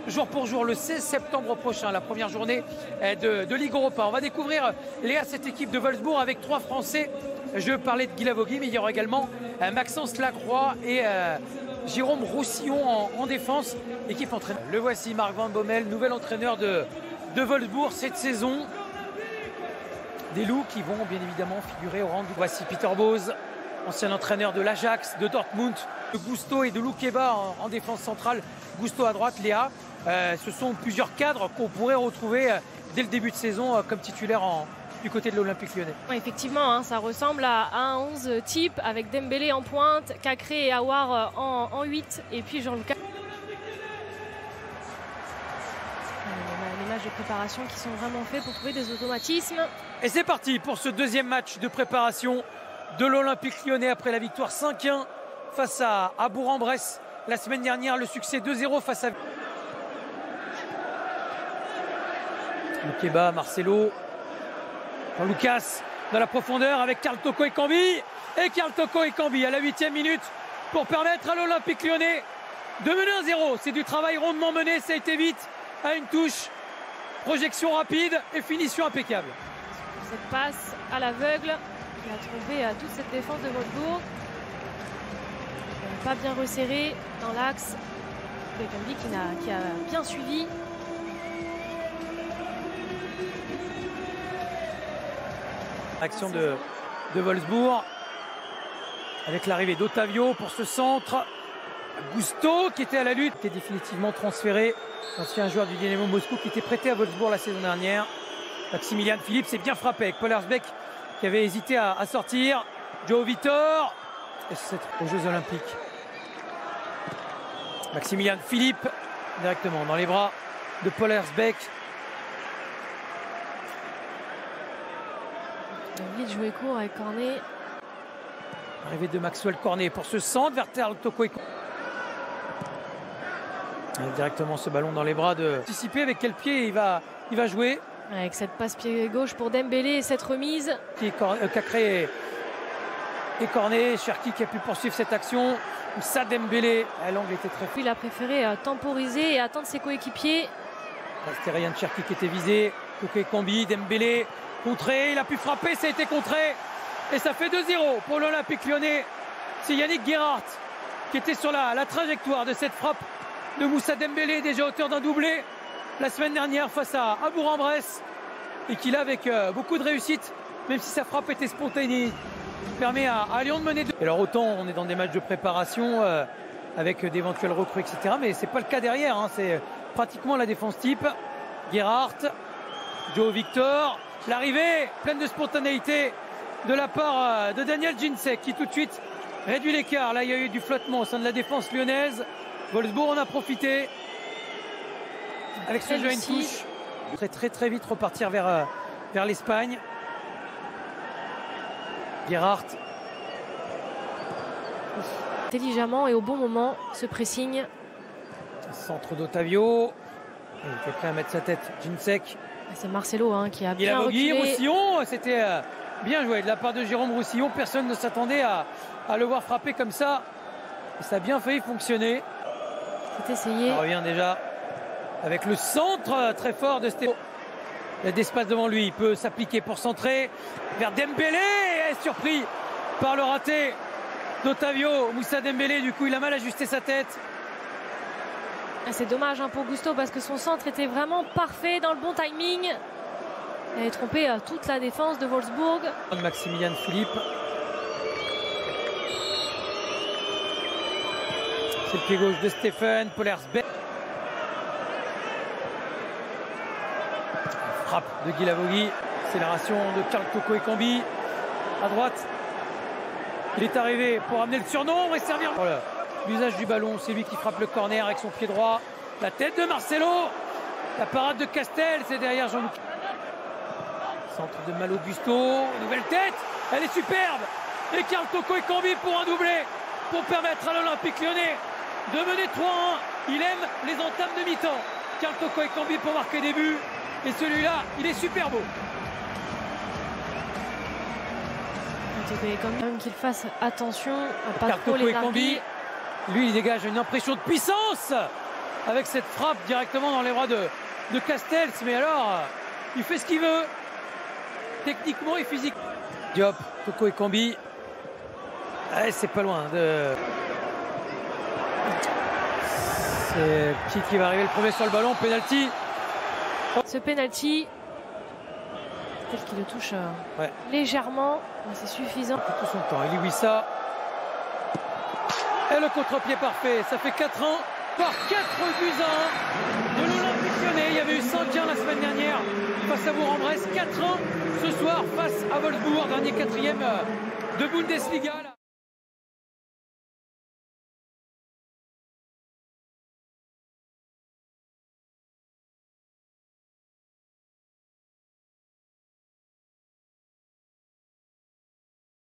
jour pour jour, le 16 septembre prochain, la première journée de Ligue Europa. On va découvrir, Léa, cette équipe de Wolfsburg avec 3 Français. Je parlais de Guy Lavogui, mais il y aura également Maxence Lacroix et Jérôme Roussillon en défense. Équipe entraîneur. Le voici, Marc Van Bommel, nouvel entraîneur de Wolfsburg cette saison. Des loups qui vont bien évidemment figurer au rang du... Voici Peter Bosz, ancien entraîneur de l'Ajax, de Dortmund, de Gusto et de Loukeba en défense centrale. Gusto à droite, Léa. Ce sont plusieurs cadres qu'on pourrait retrouver dès le début de saison comme titulaire du côté de l'Olympique Lyonnais. Ouais, effectivement, hein, ça ressemble à un 11 type avec Dembélé en pointe, Cacré et Aouar en 8 et puis Jean-Lucas. Les matchs de préparation qui sont vraiment faits pour trouver des automatismes. Et c'est parti pour ce deuxième match de préparation de l'Olympique Lyonnais après la victoire 5-1 face à Bourg-en-Bresse. La semaine dernière, le succès 2-0 face à... Loukeba, Marcelo, Jean-Lucas dans la profondeur avec Karl Toko Ekambi. Et Karl Toko Ekambi à la 8e minute pour permettre à l'Olympique Lyonnais de mener 1-0. C'est du travail rondement mené, ça a été vite, à une touche. Projection rapide et finition impeccable. Cette passe à l'aveugle qui a trompé toute cette défense de Wolfsburg. Pas bien resserré dans l'axe. Ekambi qui a bien suivi. Action de Wolfsburg avec l'arrivée d'Otavio pour ce centre. Gusto qui était à la lutte, qui est définitivement transféré. Ancien joueur du Dynamo Moscou qui était prêté à Wolfsburg la saison dernière. Maximilian Philippe s'est bien frappé avec Pollersbeck qui avait hésité à sortir. João Vitor. Et c'est aux Jeux Olympiques. Maximilian Philippe directement dans les bras de Pollersbeck. Vite joué court avec Cornet. Arrivée de Maxwell Cornet pour ce centre vers Karl Toko Ekambi. Directement ce ballon dans les bras de... Anticiper avec quel pied il va jouer. Avec cette passe pied gauche pour Dembélé et cette remise. Cacré et Cornet. Cherki qui a pu poursuivre cette action. Moussa Dembélé. L'angle était très fort. Il a préféré temporiser et attendre ses coéquipiers. C'était Ryan Cherki qui était visé. Toko Ekambi, Dembélé. Contré, il a pu frapper, ça a été contré. Et ça fait 2-0 pour l'Olympique Lyonnais. C'est Yannick Guérard qui était sur la trajectoire de cette frappe de Moussa Dembélé, déjà auteur d'un doublé la semaine dernière face à Bourg-en-Bresse. Et qui là, avec beaucoup de réussite, même si sa frappe était spontanée, permet à Lyon de mener 2. Et alors autant on est dans des matchs de préparation avec d'éventuels recrues, etc. Mais c'est pas le cas derrière, hein. C'est pratiquement la défense type. Guérard, João Victor. L'arrivée pleine de spontanéité de la part de Daniel Ginczek qui tout de suite réduit l'écart. Là, il y a eu du flottement au sein de la défense lyonnaise. Wolfsburg en a profité avec ce jeu à une touche. Très vite repartir vers l'Espagne. Guérard. Intelligemment et au bon moment, ce pressing. Centre d'Otavio. Il était prêt à mettre sa tête, Ginczek. C'est Marcelo qui a bien reculé. Roussillon, c'était bien joué de la part de Jérôme Roussillon. Personne ne s'attendait à le voir frapper comme ça. Et ça a bien failli fonctionner. C'est essayé. On revient déjà avec le centre très fort de Stéphane. Il y a d'espace devant lui. Il peut s'appliquer pour centrer vers Dembélé. Et est surpris par le raté d'Otavio. Moussa Dembélé, du coup, il a mal ajusté sa tête. C'est dommage pour Gusto parce que son centre était vraiment parfait dans le bon timing. Il avait trompé toute la défense de Wolfsburg. Maximilian Philippe. C'est le pied gauche de Stéphane Pollersbeck. Frappe de Guy Lavogui. Accélération de Karl Toko Ekambi. À droite. Il est arrivé pour amener le surnombre et servir. Voilà. L'usage du ballon, c'est lui qui frappe le corner avec son pied droit. La tête de Marcelo. La parade de Castel, c'est derrière Jean-Luc. Centre de Malo Gusto. Nouvelle tête. Elle est superbe. Et Karl Toko Ekambi pour un doublé. Pour permettre à l'Olympique Lyonnais de mener 3-1. Il aime les entames de mi-temps. Karl Toko Ekambi pour marquer des buts. Et celui-là, il est super beau. Il faut quand même qu'il fasse attention à pas Karl trop Toko les Ekambi. Lui, il dégage une impression de puissance. avec cette frappe directement dans les bras de Castells. Mais alors, il fait ce qu'il veut, techniquement et physiquement. Diop, Toko Ekambi. C'est pas loin de... C'est qui va arriver le premier sur le ballon, penalty. Ce penalty, peut-être qu'il le touche légèrement, mais c'est suffisant. Tout son temps, Eliwissa. Et le contre-pied parfait, ça fait 4 ans par 4-1 de l'Olympique Lyonnais. Il y avait eu 5-1 la semaine dernière face à Bourg-en-Bresse. 4 ans ce soir face à Wolfsburg, dernier 4e de Bundesliga.